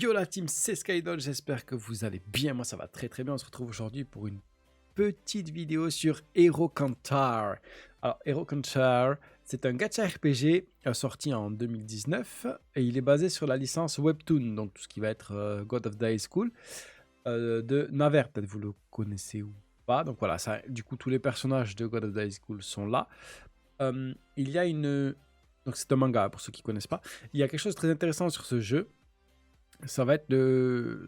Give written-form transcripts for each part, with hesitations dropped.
Yo la team, c'est Skydol, j'espère que vous allez bien, moi ça va très très bien. On se retrouve aujourd'hui pour une petite vidéo sur Hero Cantar. Alors Hero Cantar, c'est un gacha RPG sorti en 2019 et il est basé sur la licence Webtoon, donc tout ce qui va être God of the High School de Naver, peut-être vous le connaissez ou pas. Donc voilà, ça, du coup tous les personnages de God of the High School sont là. Il y a une... Donc c'est un manga pour ceux qui ne connaissent pas. Il y a quelque chose de très intéressant sur ce jeu. Ça va être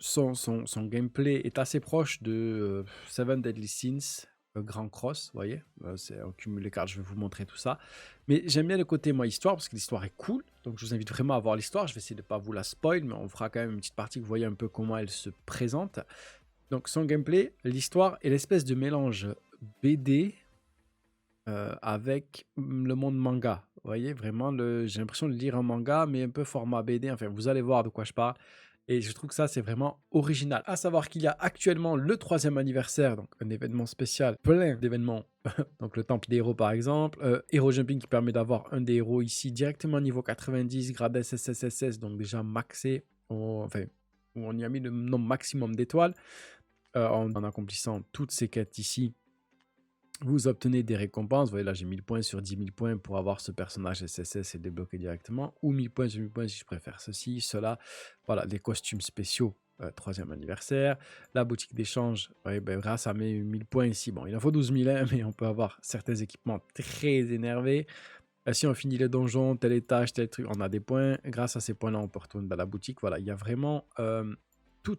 son gameplay est assez proche de Seven Deadly Sins, Grand Cross, vous voyez. C'est on cumule les cartes, je vais vous montrer tout ça. Mais j'aime bien le côté moi histoire parce que l'histoire est cool. Donc je vous invite vraiment à voir l'histoire. Je vais essayer de ne pas vous la spoil, mais on fera quand même une petite partie que vous voyez un peu comment elle se présente. Donc son gameplay, l'histoire est l'espèce de mélange BD avec le monde manga. Vous voyez, vraiment, j'ai l'impression de lire un manga, mais un peu format BD. Enfin, vous allez voir de quoi je parle. Et je trouve que ça, c'est vraiment original. À savoir qu'il y a actuellement le 3e anniversaire, donc un événement spécial, plein d'événements. Donc le Temple des héros, par exemple. Hero Jumping qui permet d'avoir un des héros ici directement niveau 90, grade SSSSS, donc déjà maxé. Enfin, où on y a mis le nombre maximum d'étoiles. En accomplissant toutes ces quêtes ici, vous obtenez des récompenses. Vous voyez là, j'ai 1000 points sur 10 000 points pour avoir ce personnage SSS et débloquer directement. Ou 1000 points sur 1000 points si je préfère ceci, cela. Voilà, les costumes spéciaux, 3e anniversaire. La boutique d'échange, ouais, ben, grâce à mes 1000 points ici. Bon, il en faut 12 000, hein, mais on peut avoir certains équipements très énervés. Si on finit les donjons, tel étage, tel truc, on a des points. Grâce à ces points-là, on peut retourner dans la boutique. Voilà, il y a vraiment tout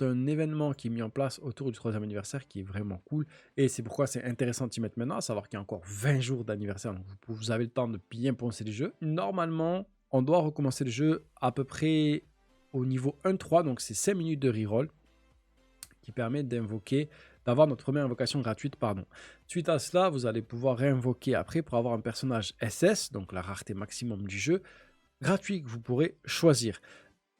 un événement qui est mis en place autour du 3e anniversaire qui est vraiment cool. Et c'est pourquoi c'est intéressant d'y mettre maintenant, à savoir qu'il y a encore 20 jours d'anniversaire. Donc vous avez le temps de bien poncer le jeu. Normalement, on doit recommencer le jeu à peu près au niveau 1-3. Donc c'est 5 minutes de reroll qui permet d'avoir notre première invocation gratuite, pardon. Suite à cela, vous allez pouvoir réinvoquer après pour avoir un personnage SS, donc la rareté maximum du jeu, gratuit que vous pourrez choisir.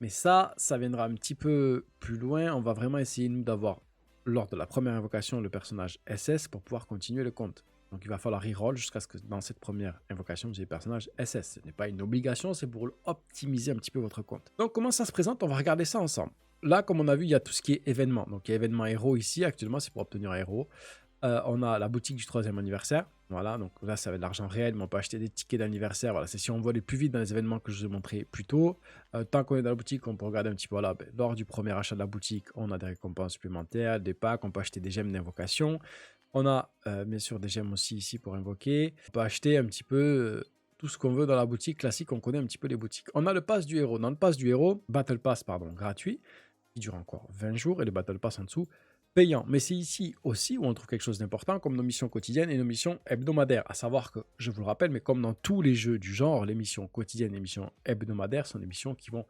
Mais ça viendra un petit peu plus loin. On va vraiment essayer, nous, d'avoir, lors de la première invocation, le personnage SS pour pouvoir continuer le compte. Donc, il va falloir reroll jusqu'à ce que dans cette première invocation, vous ayez le personnage SS. Ce n'est pas une obligation, c'est pour optimiser un petit peu votre compte. Donc, comment ça se présente? On va regarder ça ensemble. Là, comme on a vu, il y a tout ce qui est événement. Donc, il y a événement héros ici. Actuellement, c'est pour obtenir un héros. On a la boutique du 3e anniversaire. Voilà, donc là, ça va être de l'argent réel, mais on peut acheter des tickets d'anniversaire. Voilà, c'est si on veut aller plus vite dans les événements que je vous ai montré plus tôt. Tant qu'on est dans la boutique, on peut regarder un petit peu. Voilà, ben, lors du premier achat de la boutique, on a des récompenses supplémentaires, des packs. On peut acheter des gemmes d'invocation. On a bien sûr des gemmes aussi ici pour invoquer. On peut acheter un petit peu tout ce qu'on veut dans la boutique classique. On connaît un petit peu les boutiques. On a le pass du héros. Dans le pass du héros, Battle Pass, pardon, gratuit, qui dure encore 20 jours, et le Battle Pass en dessous, payant. Mais c'est ici aussi où on trouve quelque chose d'important comme nos missions quotidiennes et nos missions hebdomadaires. À savoir que, je vous le rappelle, mais comme dans tous les jeux du genre, les missions quotidiennes et les missions hebdomadaires sont des missions qui vont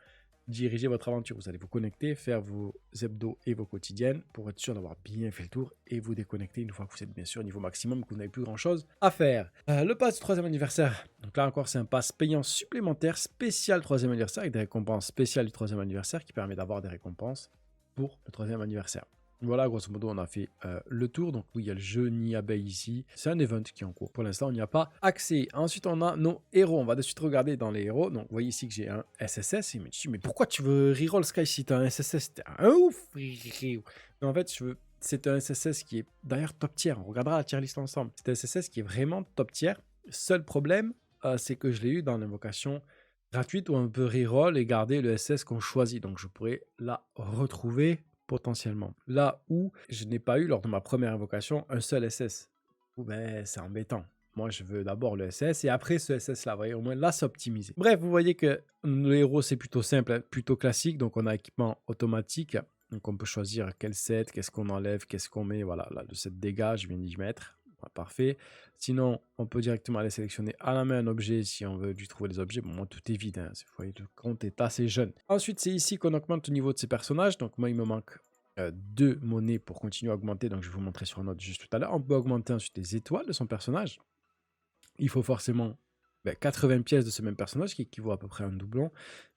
diriger votre aventure. Vous allez vous connecter, faire vos hebdos et vos quotidiennes pour être sûr d'avoir bien fait le tour et vous déconnecter une fois que vous êtes bien sûr au niveau maximum, que vous n'avez plus grand chose à faire. Le pass du 3e anniversaire. Donc là encore, c'est un pass payant supplémentaire spécial 3e anniversaire avec des récompenses spéciales du 3e anniversaire qui permet d'avoir des récompenses pour le 3e anniversaire. Voilà, grosso modo, on a fait le tour. Donc oui, il y a le jeu Nid Abeille ici. C'est un event qui est en cours. Pour l'instant, on n'y a pas accès. Ensuite, on a nos héros. On va de suite regarder dans les héros. Donc, vous voyez ici que j'ai un SSS. Il me dit, mais pourquoi tu veux reroll Sky si t'as un SSS? T'es un ouf. Mais en fait, c'est un SSS qui est d'ailleurs top tier. On regardera la tier list ensemble. C'est un SSS qui est vraiment top tier. Seul problème, c'est que je l'ai eu dans l'invocation gratuite où on peut reroll et garder le SS qu'on choisit. Donc, je pourrais la retrouver potentiellement. Là où je n'ai pas eu lors de ma première invocation un seul SS. Ben, c'est embêtant. Moi, je veux d'abord le SS et après ce SS-là. Vous voyez, au moins là, c'est optimisé. Bref, vous voyez que le héros, c'est plutôt simple, hein, plutôt classique. Donc, on a équipement automatique. Donc, on peut choisir quel set, qu'est-ce qu'on enlève, qu'est-ce qu'on met. Voilà, là, le set dégâts, je viens d'y mettre. Parfait. Sinon, on peut directement aller sélectionner à la main un objet si on veut lui trouver les objets. Bon, moi, tout est vide. Hein. Vous voyez, le compte est assez jeune. Ensuite, c'est ici qu'on augmente le niveau de ses personnages. Donc, moi, il me manque 2 monnaies pour continuer à augmenter. Donc, je vais vous montrer sur un autre juste tout à l'heure. On peut augmenter ensuite les étoiles de son personnage. Il faut forcément 80 pièces de ce même personnage qui équivaut à peu près à un doublon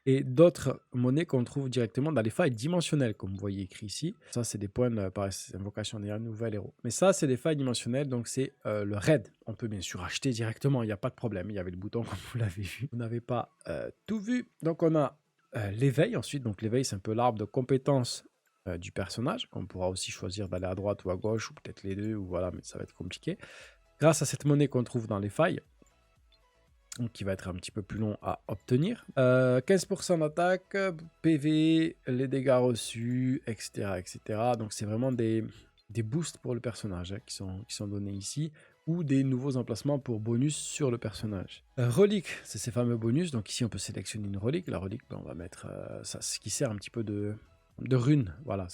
et d'autres monnaies qu'on trouve directement dans les failles dimensionnelles comme vous voyez écrit ici. Ça c'est des points par invocation d'un nouvel héros. Mais ça c'est des failles dimensionnelles donc c'est le raid. On peut bien sûr acheter directement, il n'y a pas de problème. Il y avait le bouton comme vous l'avez vu. Vous n'avez pas tout vu. Donc on a l'éveil ensuite. Donc l'éveil, c'est un peu l'arbre de compétences du personnage, qu'on pourra aussi choisir d'aller à droite ou à gauche, ou peut-être les deux, ou voilà, mais ça va être compliqué. Grâce à cette monnaie qu'on trouve dans les failles, donc qui va être un petit peu plus long à obtenir. 15% d'attaque, PV, les dégâts reçus, etc. etc. Donc c'est vraiment des boosts pour le personnage qui sont donnés ici, ou des nouveaux emplacements pour bonus sur le personnage. Relique, c'est ces fameux bonus. Donc ici on peut sélectionner une relique. La relique, ben, on va mettre ça, ce qui sert un petit peu de rune. Voilà,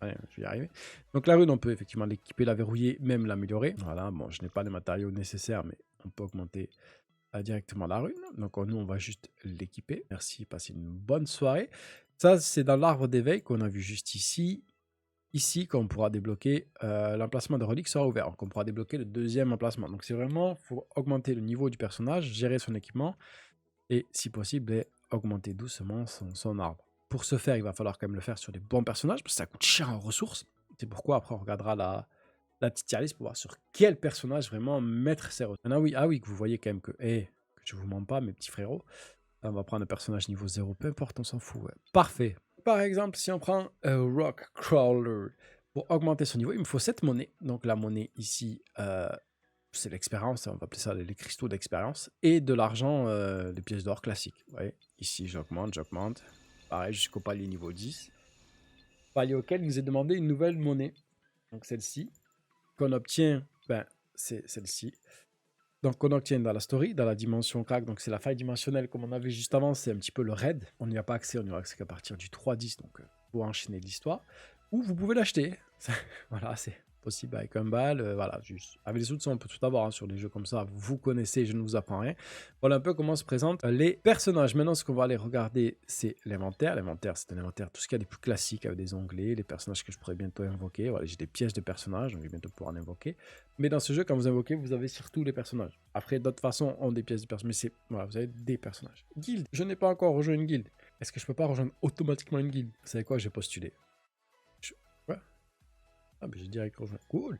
ouais, je vais y arriver. Donc la rune, on peut effectivement l'équiper, la verrouiller, même l'améliorer. Voilà, bon, je n'ai pas les matériaux nécessaires, mais on peut augmenter directement la rune. Donc nous, on va juste l'équiper. Merci, passez une bonne soirée. Ça, c'est dans l'arbre d'éveil qu'on a vu juste ici. Ici, quand on pourra débloquer, l'emplacement de relique sera ouvert. Donc on pourra débloquer le deuxième emplacement. Donc c'est vraiment, il faut augmenter le niveau du personnage, gérer son équipement, et si possible, augmenter doucement son arbre. Pour ce faire, il va falloir quand même le faire sur les bons personnages, parce que ça coûte cher en ressources. C'est pourquoi après on regardera la petite tier list pour voir sur quel personnage vraiment mettre ses ressources. Ah oui, que vous voyez quand même que, que je vous mens pas, mes petits frérots. On va prendre un personnage niveau 0, peu importe, on s'en fout. Ouais. Parfait. Par exemple, si on prend un Rock Crawler, pour augmenter son niveau, il me faut cette monnaie. Donc la monnaie ici, c'est l'expérience, on va appeler ça les cristaux d'expérience, et de l'argent, les pièces d'or classiques. Vous voyez, ici j'augmente. Pareil, jusqu'au palier niveau 10. Palier auquel il nous est demandé une nouvelle monnaie. Donc celle-ci, qu'on obtient, ben, c'est celle-ci. Donc on obtient dans la story, dans la dimension crack, donc c'est la faille dimensionnelle comme on a vu juste avant, c'est un petit peu le raid. On n'y a pas accès, on n'y aura accès qu'à partir du 3.10, donc pour enchaîner l'histoire. Ou vous pouvez l'acheter. Voilà, c'est possible avec un bal. Voilà, juste avec les sous, on peut tout avoir sur des jeux comme ça. Vous connaissez, je ne vous apprends rien. Voilà un peu comment se présentent les personnages. Maintenant, ce qu'on va aller regarder, c'est l'inventaire. L'inventaire, c'est un inventaire, tout ce qu'il y a des plus classiques avec des onglets, les personnages que je pourrais bientôt invoquer. Voilà, j'ai des pièces de personnages, donc je vais bientôt pouvoir en invoquer. Mais dans ce jeu, quand vous invoquez, vous avez surtout les personnages. Après, d'autres façons ont des pièces de personnages, mais c'est voilà, vous avez des personnages. Guilde, je n'ai pas encore rejoint une guilde. Est-ce que je peux pas rejoindre automatiquement une guilde? Vous savez quoi, j'ai postulé. Ouais. Ah, ben j'ai direct rejoint. Cool.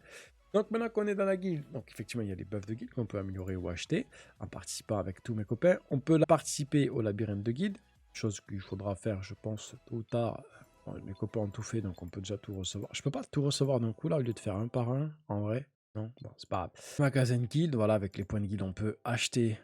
Donc maintenant qu'on est dans la guilde, donc effectivement il y a les buffs de guilde qu'on peut améliorer ou acheter en participant avec tous mes copains. On peut participer au labyrinthe de guilde, chose qu'il faudra faire je pense tôt ou tard. Bon, mes copains ont tout fait donc on peut déjà tout recevoir. Je peux pas tout recevoir d'un coup là au lieu de faire un par un en vrai. Non, bon c'est pas grave. Magasin de guilde, voilà, avec les points de guilde on peut acheter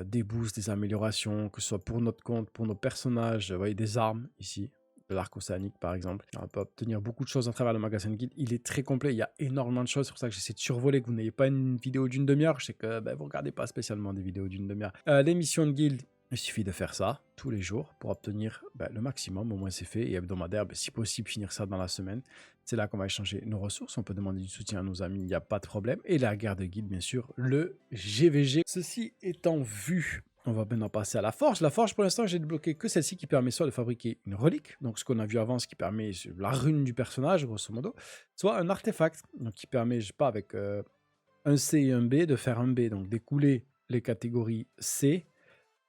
des boosts, des améliorations, que ce soit pour notre compte, pour nos personnages, vous voyez des armes ici de l'arc océanique par exemple. On peut obtenir beaucoup de choses à travers le magasin de guide. Il est très complet, il y a énormément de choses. C'est pour ça que j'essaie de survoler, que vous n'ayez pas une vidéo d'une demi-heure. Je sais que vous ne regardez pas spécialement des vidéos d'une demi-heure. Les missions de guild, il suffit de faire ça tous les jours pour obtenir le maximum. Au moins c'est fait. Et hebdomadaire, si possible, finir ça dans la semaine. C'est là qu'on va échanger nos ressources. On peut demander du soutien à nos amis, il n'y a pas de problème. Et la guerre de guilde, bien sûr, le GVG. Ceci étant vu, on va maintenant passer à la forge. La forge, pour l'instant, j'ai débloqué que celle-ci qui permet soit de fabriquer une relique, donc ce qu'on a vu avant, ce qui permet la rune du personnage, grosso modo, soit un artefact, donc qui permet, je sais pas, avec un C et un B, de faire un B, donc d'écouler les catégories C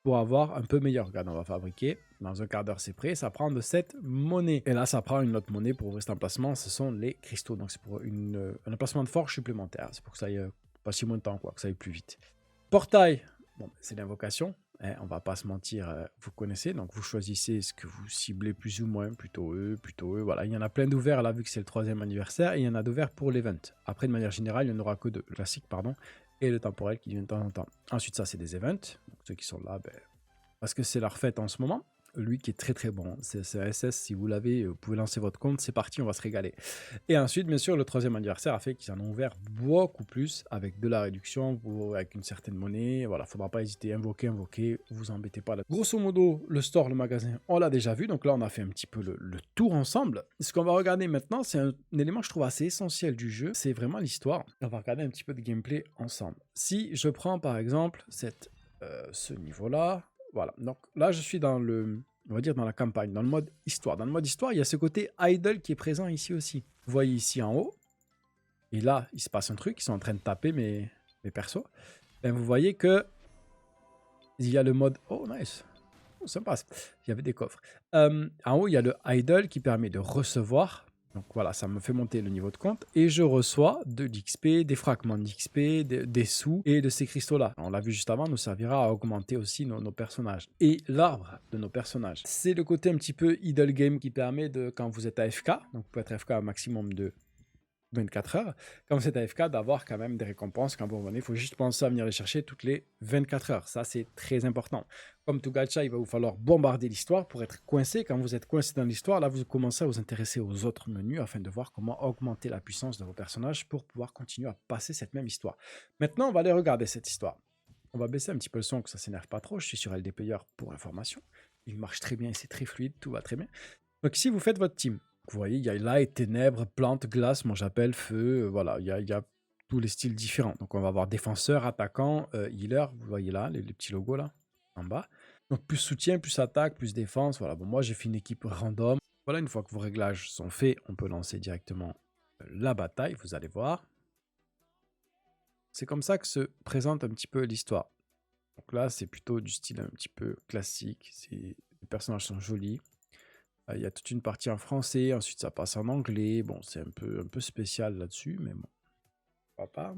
pour avoir un peu meilleur. Regarde, on va fabriquer, dans un quart d'heure c'est prêt, ça prend de cette monnaie. Et là, ça prend une autre monnaie pour ouvrir cet emplacement, ce sont les cristaux, donc c'est pour un emplacement de forge supplémentaire, c'est pour que ça aille pas si moins de temps, quoi, que ça aille plus vite. Portail. Bon, c'est l'invocation, on va pas se mentir, vous connaissez, donc vous choisissez ce que vous ciblez plus ou moins, plutôt eux, voilà. Il y en a plein d'ouverts là, vu que c'est le 3e anniversaire, et il y en a d'ouverts pour l'event. Après, de manière générale, il n'y en aura que deux, le classique, pardon, et le temporel qui vient de temps en temps. Ensuite, ça, c'est des events, donc ceux qui sont là, parce que c'est leur fête en ce moment. Lui qui est très très bon, c'est SS, si vous l'avez, vous pouvez lancer votre compte, c'est parti, on va se régaler. Et ensuite, bien sûr, le 3e anniversaire a fait qu'ils en ont ouvert beaucoup plus, avec de la réduction, avec une certaine monnaie, voilà, faudra pas hésiter, invoquer, vous embêtez pas là. Grosso modo, le store, le magasin, on l'a déjà vu, donc là on a fait un petit peu le tour ensemble. Ce qu'on va regarder maintenant, c'est un élément que je trouve assez essentiel du jeu, c'est vraiment l'histoire. On va regarder un petit peu de gameplay ensemble. Si je prends par exemple ce niveau-là, voilà, donc là je suis dans on va dire dans la campagne, dans le mode histoire. Dans le mode histoire, il y a ce côté idle qui est présent ici aussi. Vous voyez ici en haut, et là il se passe un truc, ils sont en train de taper mes persos. Et vous voyez que il y a le mode, oh nice, oh, sympa, il y avait des coffres. En haut il y a le idle qui permet de recevoir, Donc voilà, ça me fait monter le niveau de compte et je reçois de l'XP, des fragments d'XP, des sous et de ces cristaux-là. On l'a vu juste avant, nous servira à augmenter aussi nos personnages. Et l'arbre de nos personnages. C'est le côté un petit peu idle game qui permet de, quand vous êtes AFK, donc vous pouvez être AFK un maximum de 24 heures, quand vous êtes AFK, d'avoir quand même des récompenses quand vous revenez. Il faut juste penser à venir les chercher toutes les 24 heures. Ça, c'est très important. Comme tout gacha, il va vous falloir bombarder l'histoire pour être coincé. Quand vous êtes coincé dans l'histoire, là, vous commencez à vous intéresser aux autres menus afin de voir comment augmenter la puissance de vos personnages pour pouvoir continuer à passer cette même histoire. Maintenant, on va aller regarder cette histoire. On va baisser un petit peu le son, que ça ne s'énerve pas trop. Je suis sur LD Player pour information. Il marche très bien, c'est très fluide, tout va très bien. Donc ici, vous faites votre team. Vous voyez, il y a light, ténèbres, plantes, glace, moi j'appelle feu, voilà, il y a tous les styles différents. Donc on va avoir défenseur, attaquant, healer, vous voyez là, les petits logos là, en bas. Donc plus soutien, plus attaque, plus défense, voilà. Bon, moi j'ai fait une équipe random. Voilà, une fois que vos réglages sont faits, on peut lancer directement la bataille, vous allez voir. C'est comme ça que se présente un petit peu l'histoire. Donc là, c'est plutôt du style un petit peu classique, les personnages sont jolis. Il y a toute une partie en français, ensuite ça passe en anglais. Bon, c'est un peu spécial là-dessus, mais bon, pourquoi pas.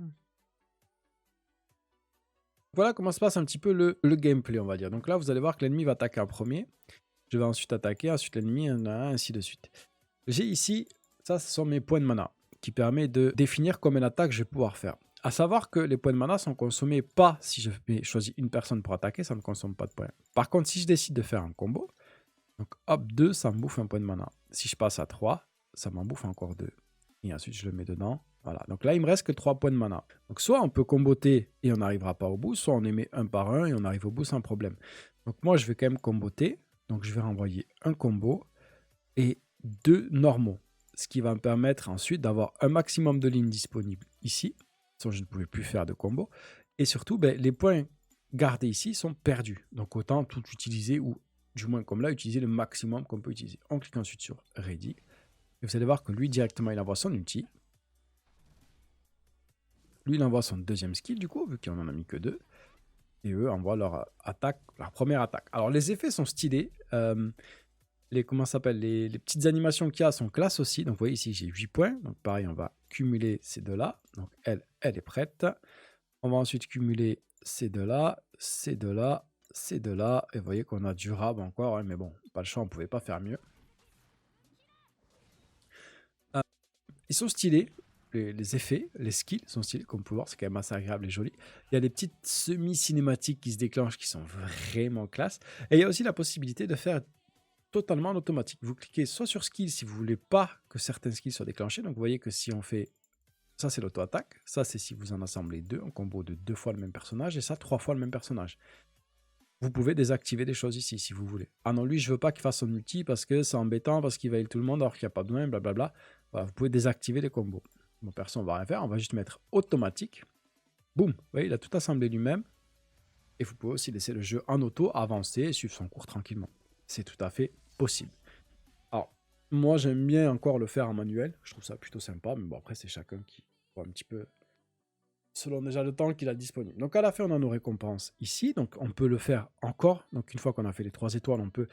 Voilà comment se passe un petit peu le gameplay, on va dire. Donc là, vous allez voir que l'ennemi va attaquer en premier. Je vais ensuite attaquer, ensuite l'ennemi, ainsi de suite. J'ai ici, ça, ce sont mes points de mana, qui permet de définir combien d'attaques je vais pouvoir faire. À savoir que les points de mana sont consommés pas si je choisis une personne pour attaquer, ça ne consomme pas de points. Par contre, si je décide de faire un combo, donc hop, 2, ça me bouffe un point de mana. Si je passe à 3, ça m'en bouffe encore 2. Et ensuite, je le mets dedans. Voilà. Donc là, il me reste que 3 points de mana. Donc soit on peut comboter et on n'arrivera pas au bout, soit on les met un par un et on arrive au bout sans problème. Donc moi, je vais quand même comboter. Donc je vais renvoyer un combo et 2 normaux. Ce qui va me permettre ensuite d'avoir un maximum de lignes disponibles ici. Sinon, je ne pouvais plus faire de combo. Et surtout, les points gardés ici sont perdus. Donc autant tout utiliser ou du moins comme là, utiliser le maximum qu'on peut utiliser. On clique ensuite sur Ready. Et vous allez voir que lui, directement, il envoie son ulti. Lui, il envoie son deuxième skill, du coup, vu qu'il n'en a mis que 2. Et eux envoient leur attaque, leur première attaque. Alors, les effets sont stylés. Comment ça s'appelle, les petites animations qu'il y a sont classe aussi. Donc, vous voyez ici, j'ai 8 points. Donc, pareil, on va cumuler ces deux-là. Donc, elle est prête. On va ensuite cumuler ces deux-là, ces deux-là, ces deux-là. Et vous voyez qu'on a durable encore, hein, mais bon, pas le choix, on ne pouvait pas faire mieux. Ils sont stylés, les effets, les skills sont stylés, comme vous pouvez voir, c'est quand même assez agréable et joli. Il y a des petites semi-cinématiques qui se déclenchent qui sont vraiment classe. Et il y a aussi la possibilité de faire totalement en automatique. Vous cliquez soit sur skill si vous voulez pas que certains skills soient déclenchés. Donc vous voyez que si on fait ça, c'est l'auto-attaque. Ça, c'est si vous en assemblez 2, un combo de 2 fois le même personnage, et ça, 3 fois le même personnage. Vous pouvez désactiver des choses ici, si vous voulez. Ah non, lui, je veux pas qu'il fasse son ulti parce que c'est embêtant, parce qu'il va heal tout le monde alors qu'il n'y a pas besoin, blablabla. Voilà, vous pouvez désactiver les combos. Mon perso, on va rien faire, on va juste mettre automatique. Boum, vous voyez, il a tout assemblé lui-même. Et vous pouvez aussi laisser le jeu en auto, avancer et suivre son cours tranquillement. C'est tout à fait possible. Alors, moi, j'aime bien encore le faire en manuel. Je trouve ça plutôt sympa, mais bon, après, c'est chacun qui voit un petit peu selon déjà le temps qu'il a disponible. Donc à la fin, on a nos récompenses ici. Donc on peut le faire encore. Donc une fois qu'on a fait les 3 étoiles, on peut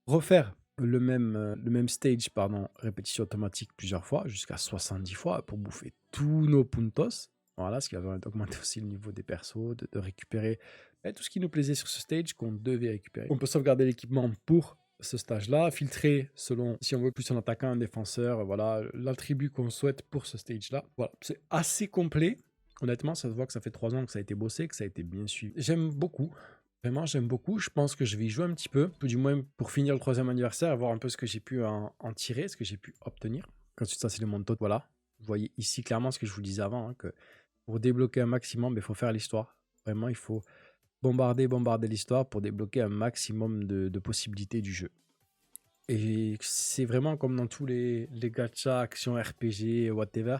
refaire le même stage, répétition automatique plusieurs fois, jusqu'à 70 fois pour bouffer tous nos puntos. Voilà, ce qui va augmenter aussi le niveau des persos, de récupérer tout ce qui nous plaisait sur ce stage qu'on devait récupérer. On peut sauvegarder l'équipement pour ce stage-là, filtrer selon si on veut plus un attaquant, un défenseur, voilà, l'attribut qu'on souhaite pour ce stage-là. Voilà, c'est assez complet. Honnêtement, ça se voit que ça fait 3 ans que ça a été bossé, que ça a été bien suivi. J'aime beaucoup. Vraiment, j'aime beaucoup. Je pense que je vais y jouer un petit peu, tout du moins pour finir le 3e anniversaire, voir un peu ce que j'ai pu en tirer, ce que j'ai pu obtenir. Ensuite, ça, c'est le monde total. Voilà. Vous voyez ici clairement ce que je vous disais avant, hein, que pour débloquer un maximum, il faut faire l'histoire. Vraiment, il faut bombarder l'histoire pour débloquer un maximum de possibilités du jeu. Et c'est vraiment comme dans tous les gachas, actions, RPG, whatever.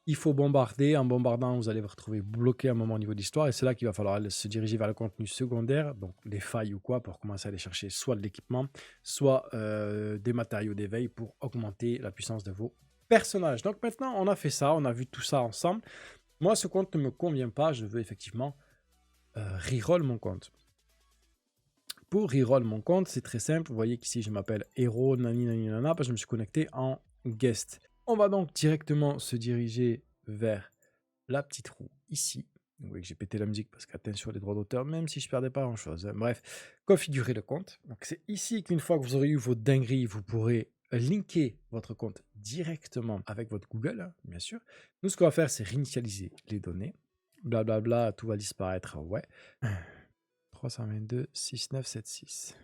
Il faut bombarder. En bombardant, vous allez vous retrouver bloqué à un moment au niveau de l'histoire. Et c'est là qu'il va falloir se diriger vers le contenu secondaire, donc les failles ou quoi, pour commencer à aller chercher soit de l'équipement, soit des matériaux d'éveil pour augmenter la puissance de vos personnages. Donc maintenant, on a fait ça, on a vu tout ça ensemble. Moi, ce compte ne me convient pas. Je veux effectivement reroll mon compte. Pour reroll mon compte, c'est très simple. Vous voyez qu'ici, je m'appelle Hero, nani, nani, nana, parce que je me suis connecté en guest. On va donc directement se diriger vers la petite roue ici. Vous voyez que j'ai pété la musique parce qu'attention les droits d'auteur, même si je perdais pas grand chose, hein. Bref, configurer le compte. Donc c'est ici qu'une fois que vous aurez eu vos dingueries, vous pourrez linker votre compte directement avec votre Google, hein, bien sûr. Nous, ce qu'on va faire, c'est réinitialiser les données. Blablabla, tout va disparaître. Ouais. 322 6976.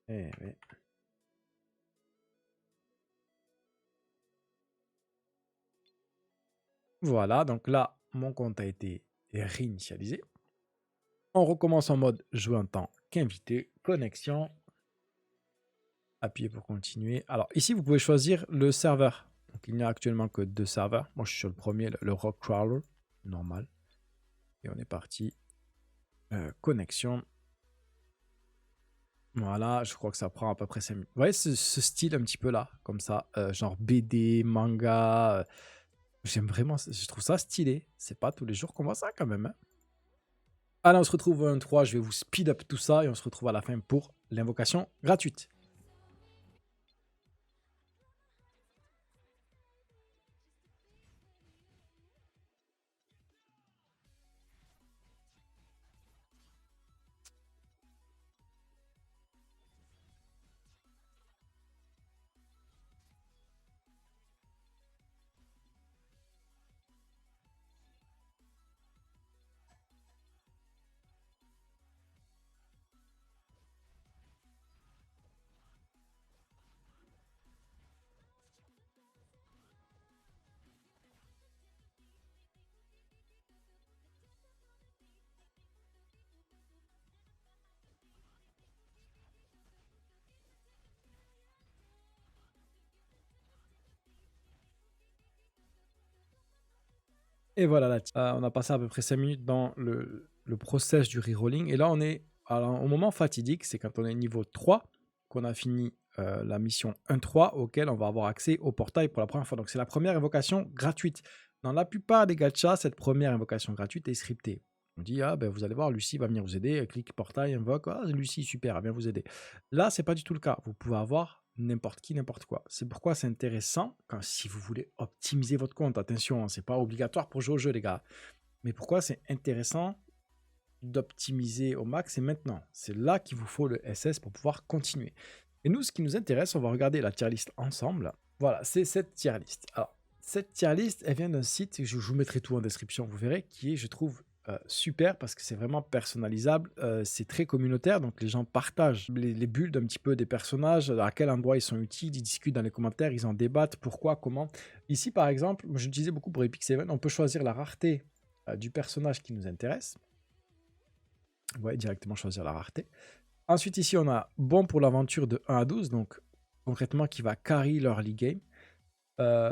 Eh oui. Voilà, donc là, mon compte a été réinitialisé. On recommence en mode jouer en tant qu'invité, connexion, appuyez pour continuer. Alors ici, vous pouvez choisir le serveur. Donc il n'y a actuellement que 2 serveurs. Moi, je suis sur le premier, le Rockcrawler, normal. Et on est parti. Connexion. Voilà, je crois que ça prend à peu près 5 minutes. Vous voyez ce style un petit peu là, comme ça, genre BD, manga. J'aime vraiment, je trouve ça stylé. C'est pas tous les jours qu'on voit ça quand même, hein. Allez, on se retrouve un 3, je vais vous speed up tout ça et on se retrouve à la fin pour l'invocation gratuite. Et voilà, là, on a passé à peu près 5 minutes dans le process du rerolling. Et là, on est au moment fatidique, c'est quand on est niveau 3 qu'on a fini la mission 1.3 auquel on va avoir accès au portail pour la première fois. Donc, c'est la première invocation gratuite. Dans la plupart des gachas, cette première invocation gratuite est scriptée. On dit, ah ben vous allez voir, Lucie va venir vous aider, clique portail, invoque, ah Lucie, super, elle vient vous aider. Là, c'est pas du tout le cas. Vous pouvez avoir n'importe qui, n'importe quoi. C'est pourquoi c'est intéressant quand si vous voulez optimiser votre compte. Attention, c'est pas obligatoire pour jouer au jeu, les gars. Mais pourquoi c'est intéressant d'optimiser au max, c'est maintenant. C'est là qu'il vous faut le SS pour pouvoir continuer. Et nous, ce qui nous intéresse, on va regarder la tier list ensemble. Voilà, c'est cette tier list. Alors, cette tier list, elle vient d'un site, je vous mettrai tout en description, vous verrez, qui est, je trouve, super parce que c'est vraiment personnalisable, c'est très communautaire, donc les gens partagent les builds un petit peu des personnages, à quel endroit ils sont utiles, ils discutent dans les commentaires, ils en débattent, pourquoi, comment. Ici, par exemple, je disais beaucoup pour Epic 7, on peut choisir la rareté du personnage qui nous intéresse. Ouais, directement choisir la rareté. Ensuite, ici, on a bon pour l'aventure de 1 à 12, donc concrètement qui va carry leur league game.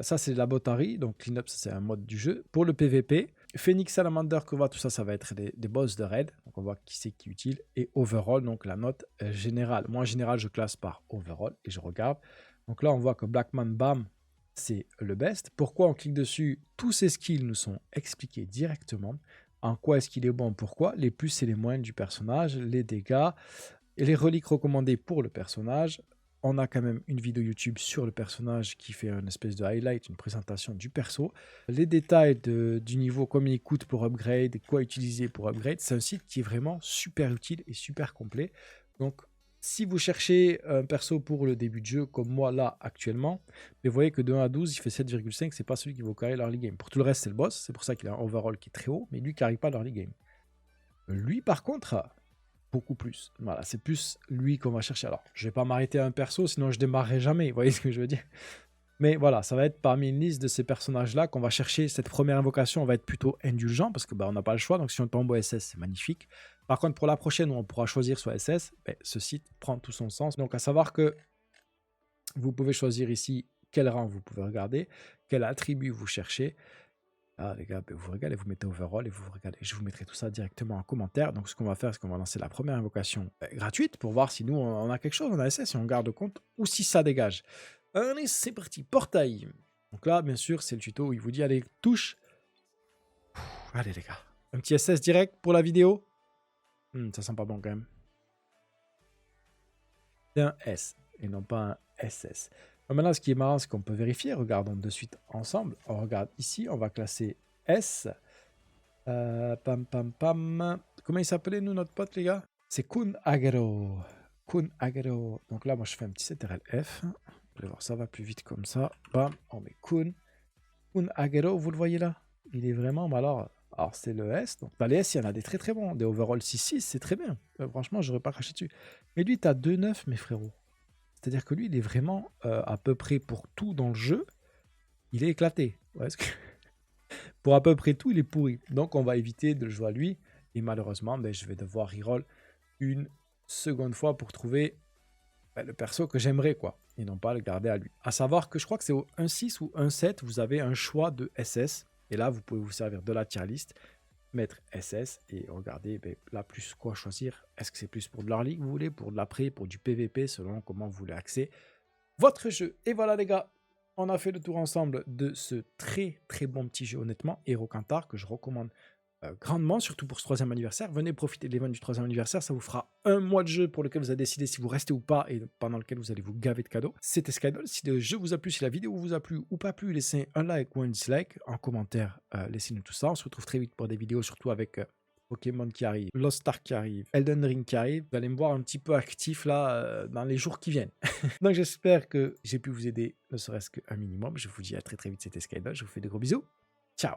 Ça, c'est la Botari, donc cleanup, c'est un mode du jeu. Pour le PVP, Phoenix, Salamander, Kova, tout ça, ça va être des boss de raid. Donc on voit qui c'est qui est utile. Et overall, donc la note générale. Moi, en général, je classe par overall et je regarde. Donc là, on voit que Blackman Bam, c'est le best. Pourquoi on clique dessus? Tous ces skills nous sont expliqués directement. En quoi est-ce qu'il est bon? Pourquoi? Les plus et les moins du personnage, les dégâts et les reliques recommandées pour le personnage. On a quand même une vidéo YouTube sur le personnage qui fait une espèce de highlight, une présentation du perso. Les détails du niveau, combien il coûte pour upgrade, quoi utiliser pour upgrade. C'est un site qui est vraiment super utile et super complet. Donc, si vous cherchez un perso pour le début de jeu, comme moi là actuellement, mais vous voyez que de 1 à 12, il fait 7,5, c'est pas celui qui va carry l'early game. Pour tout le reste, c'est le boss, c'est pour ça qu'il a un overall qui est très haut, mais lui, il carry pas l'early game. Lui, par contre, beaucoup plus. Voilà, c'est plus lui qu'on va chercher. Alors, je vais pas m'arrêter à un perso, sinon je démarrerai jamais, vous voyez ce que je veux dire? Mais voilà, ça va être parmi une liste de ces personnages-là qu'on va chercher. Cette première invocation, on va être plutôt indulgent parce que on n'a pas le choix. Donc si on tombe au SS, c'est magnifique. Par contre, pour la prochaine où on pourra choisir soit SS, ce site prend tout son sens. Donc à savoir que vous pouvez choisir ici quel rang vous pouvez regarder, quel attribut vous cherchez. Ah les gars, vous regardez, vous mettez overall et vous regardez. Je vous mettrai tout ça directement en commentaire. Donc ce qu'on va faire, c'est qu'on va lancer la première invocation gratuite pour voir si nous on a quelque chose en SS, si on garde compte ou si ça dégage. Allez, c'est parti, portail. Donc là, bien sûr, c'est le tuto où il vous dit allez, touche. Allez les gars, un petit SS direct pour la vidéo. Ça sent pas bon quand même. C'est un S et non pas un SS. Maintenant, ce qui est marrant, c'est qu'on peut vérifier. Regardons de suite ensemble. On regarde ici, on va classer S. Pam, pam, pam. Comment il s'appelait, nous, notre pote, les gars? C'est Kun Agro. Kun Agro. Donc là, moi, je fais un petit CTRL-F. Vous allez voir, ça va plus vite comme ça. Bam, on met Kun. Kun Agro, vous le voyez là? Il est vraiment... Alors c'est le S. Donc, dans les S, il y en a des très très bons. Des overall 6-6, c'est très bien. Franchement, je n'aurais pas craché dessus. Mais lui, tu as 2-9, mes frérots. C'est-à-dire que lui, il est vraiment à peu près pour tout dans le jeu. Il est éclaté. Ouais, pour à peu près tout, il est pourri. Donc, on va éviter de le jouer à lui. Et malheureusement, ben, je vais devoir reroll une seconde fois pour trouver le perso que j'aimerais, quoi. Et non pas le garder à lui. À savoir que je crois que c'est au 1.6 ou 1.7, vous avez un choix de SS. Et là, vous pouvez vous servir de la tier list, mettre SS et regarder ben, là plus quoi choisir. Est-ce que c'est plus pour de l'early que vous voulez, pour de l'après, pour du PVP, selon comment vous voulez axer votre jeu. Et voilà les gars, on a fait le tour ensemble de ce très très bon petit jeu honnêtement, Hero Cantar, que je recommande grandement, surtout pour ce 3e anniversaire. Venez profiter de l'event du 3e anniversaire, ça vous fera un mois de jeu pour lequel vous allez décider si vous restez ou pas et pendant lequel vous allez vous gaver de cadeaux. C'était Skydol, si le jeu vous a plu, si la vidéo vous a plu ou pas plu, laissez un like ou un dislike en commentaire, laissez-nous tout ça. On se retrouve très vite pour des vidéos, surtout avec Pokémon qui arrive, Lost Ark qui arrive, Elden Ring qui arrive. Vous allez me voir un petit peu actif là dans les jours qui viennent. Donc j'espère que j'ai pu vous aider, ne serait-ce qu'un minimum. Je vous dis à très très vite, c'était Skydol, je vous fais de gros bisous. Ciao.